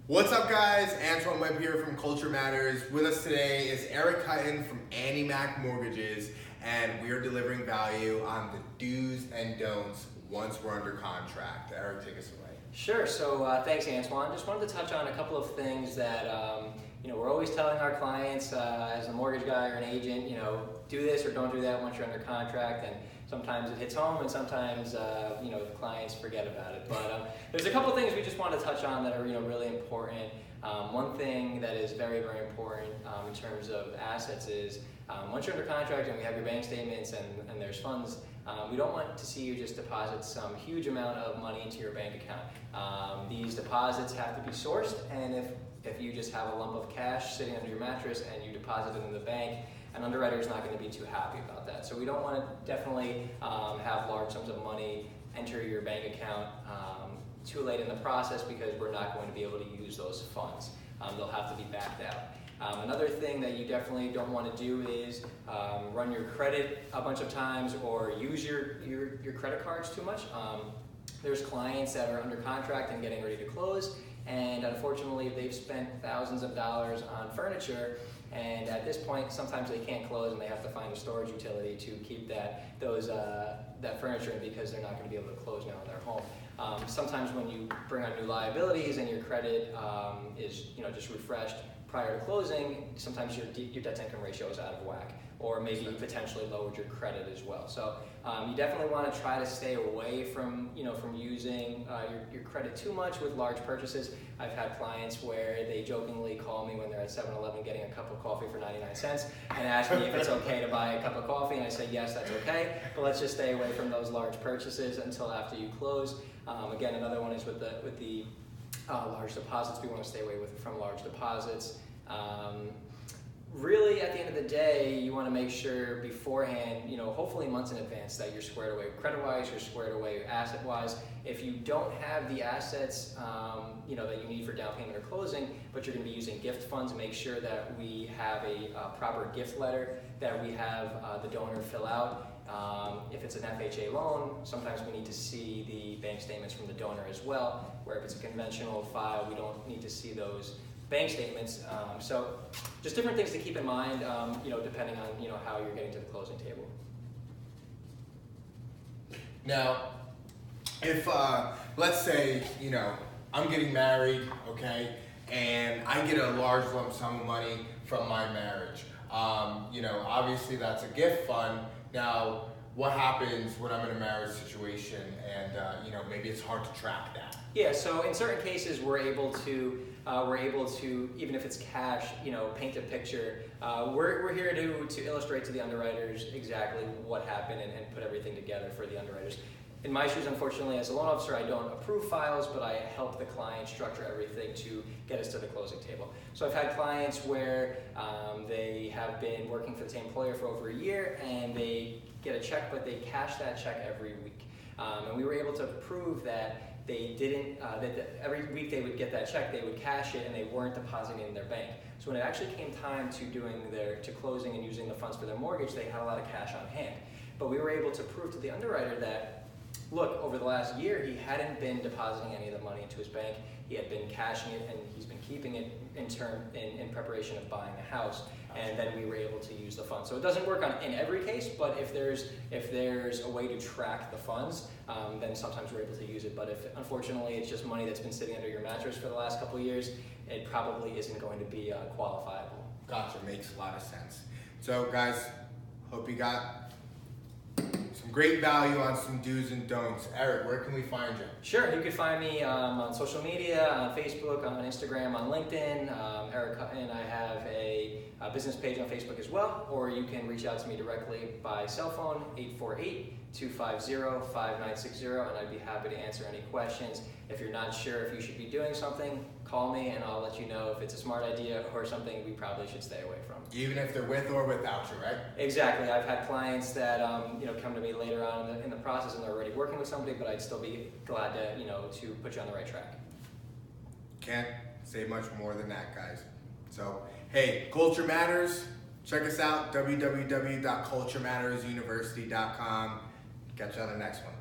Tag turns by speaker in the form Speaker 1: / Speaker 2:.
Speaker 1: What's up, guys? Antoine Webb here from Culture Matters. With us today is Eric Hutton from Annie Mac Mortgages, and we are delivering value on the do's and don'ts once we're under contract. Eric, take us away.
Speaker 2: Sure. So thanks, Antoine. Just wanted to touch on a couple of things that we're always telling our clients as a mortgage guy or an agent. Do this or don't do that once you're under contract. And sometimes it hits home, and sometimes the clients forget about it. But there's a couple of things we just want to touch on that are really important. One thing that is very, very important in terms of assets is once you're under contract and we have your bank statements and there's funds, we don't want to see you just deposit some huge amount of money into your bank account. These deposits have to be sourced, and if you just have a lump of cash sitting under your mattress and you deposit it in the bank, an underwriter is not going to be too happy about that. So we don't want to definitely have large sums of money enter your bank account too late in the process, because we're not going to be able to use those funds. They'll have to be backed out. Another thing that you definitely don't want to do is run your credit a bunch of times or use your credit cards too much. There's clients that are under contract and getting ready to close, and unfortunately they've spent thousands of dollars on furniture, and at this point sometimes they can't close and they have to find a storage utility to keep that furniture in, because they're not going to be able to close now in their home. Sometimes when you bring on new liabilities and your credit is just refreshed prior to closing, sometimes your debt-to-income ratio is out of whack, or maybe you potentially lowered your credit as well. So you definitely want to try to stay away from using your credit too much with large purchases. I've had clients where they jokingly call me when they're at 7-Eleven getting a cup of coffee for 99 cents and ask me if it's okay to buy a cup of coffee, and I say yes, that's okay, but let's just stay away from those large purchases until after you close. Again, another one is with the large deposits. We want to stay away from large deposits. Really, at the end of the day, you want to make sure beforehand, hopefully months in advance, that you're squared away credit-wise, you're squared away asset-wise. If you don't have the assets, that you need for down payment or closing, but you're going to be using gift funds, make sure that we have a proper gift letter that we have the donor fill out. If it's an FHA loan, sometimes we need to see the bank statements from the donor as well, where if it's a conventional file, we don't need to see those bank statements. So just different things to keep in mind, depending on how you're getting to the closing table.
Speaker 1: Now, if let's say I'm getting married, okay, and I get a large lump sum of money from my marriage. Obviously that's a gift fund. Now, what happens when I'm in a marriage situation and maybe it's hard to track that?
Speaker 2: Yeah, so in certain cases we're able to even if it's cash, paint a picture. We're here to illustrate to the underwriters exactly what happened and put everything together for the underwriters. In my shoes, unfortunately, as a loan officer, I don't approve files, but I help the client structure everything to get us to the closing table. So I've had clients where they have been working for the same employer for over a year, and they get a check, but they cash that check every week. And we were able to prove that they didn't, every week they would get that check, they would cash it, and they weren't depositing it in their bank. So when it actually came time to closing and using the funds for their mortgage, they had a lot of cash on hand. But we were able to prove to the underwriter that, look, over the last year, he hadn't been depositing any of the money into his bank. He had been cashing it, and he's been keeping it in preparation of buying a house. And then we were able to use the funds. So it doesn't work in every case, but if there's a way to track the funds, then sometimes we're able to use it. But if unfortunately it's just money that's been sitting under your mattress for the last couple of years, it probably isn't going to be qualifiable.
Speaker 1: Gotcha, makes a lot of sense. So guys, hope you got some great value on some do's and don'ts. Eric, where can we find you?
Speaker 2: Sure, you can find me on social media, on Facebook, on Instagram, on LinkedIn. Eric Hutton. I have a business page on Facebook as well, or you can reach out to me directly by cell phone, 848-250-5960, and I'd be happy to answer any questions. If you're not sure if you should be doing something, call me and I'll let you know if it's a smart idea or something we probably should stay away from.
Speaker 1: Even if they're with or without you, right?
Speaker 2: Exactly. I've had clients that come to me later on in the process and they're already working with somebody, but I'd still be glad to put you on the right track.
Speaker 1: Can't say much more than that, guys. So, hey, Culture Matters. Check us out, www.culturemattersuniversity.com. Catch you on the next one.